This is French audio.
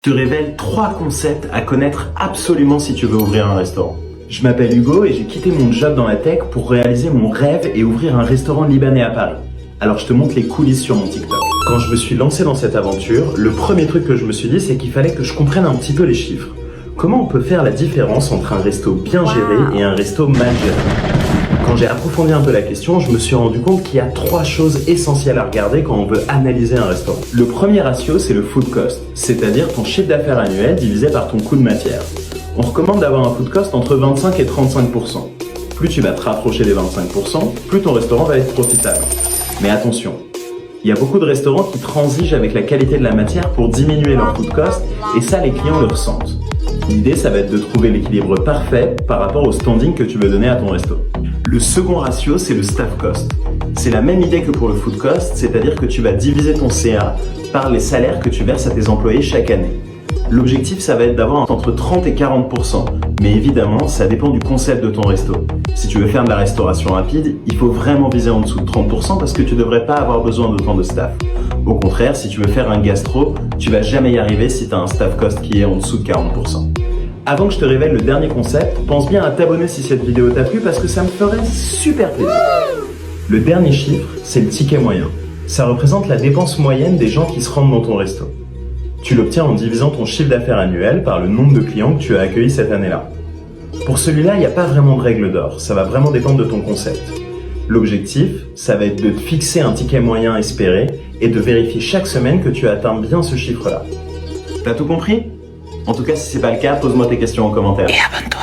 te révèle 3 concepts à connaître absolument si tu veux ouvrir un restaurant. Je m'appelle Hugo et j'ai quitté mon job dans la tech pour réaliser mon rêve et ouvrir un restaurant libanais à Paris. Alors je te montre les coulisses sur mon TikTok. Quand je me suis lancé dans cette aventure, le premier truc que je me suis dit, c'est qu'il fallait que je comprenne un petit peu les chiffres. Comment on peut faire la différence entre un resto bien géré et un resto mal géré? Quand j'ai approfondi un peu la question, je me suis rendu compte qu'il y a 3 choses essentielles à regarder quand on veut analyser un restaurant. Le premier ratio, c'est le food cost, c'est-à-dire ton chiffre d'affaires annuel divisé par ton coût de matière. On recommande d'avoir un food cost entre 25 et 35%. Plus tu vas te rapprocher des 25%, plus ton restaurant va être profitable. Mais attention, il y a beaucoup de restaurants qui transigent avec la qualité de la matière pour diminuer leur food cost, et ça, les clients le ressentent. L'idée, ça va être de trouver l'équilibre parfait par rapport au standing que tu veux donner à ton resto. Le second ratio, c'est le staff cost. C'est la même idée que pour le food cost, c'est-à-dire que tu vas diviser ton CA par les salaires que tu verses à tes employés chaque année. L'objectif, ça va être d'avoir entre 30 et 40%. Mais évidemment, ça dépend du concept de ton resto. Si tu veux faire de la restauration rapide, il faut vraiment viser en dessous de 30% parce que tu ne devrais pas avoir besoin d'autant de staff. Au contraire, si tu veux faire un gastro, tu vas jamais y arriver si tu as un staff cost qui est en dessous de 40%. Avant que je te révèle le dernier concept, pense bien à t'abonner si cette vidéo t'a plu parce que ça me ferait super plaisir. Le dernier chiffre, c'est le ticket moyen. Ça représente la dépense moyenne des gens qui se rendent dans ton resto. Tu l'obtiens en divisant ton chiffre d'affaires annuel par le nombre de clients que tu as accueillis cette année-là. Pour celui-là, il n'y a pas vraiment de règle d'or, ça va vraiment dépendre de ton concept. L'objectif, ça va être de te fixer un ticket moyen espéré et de vérifier chaque semaine que tu atteins bien ce chiffre-là. T'as tout compris? En tout cas, si c'est pas le cas, pose-moi tes questions en commentaire. Et abonne-toi.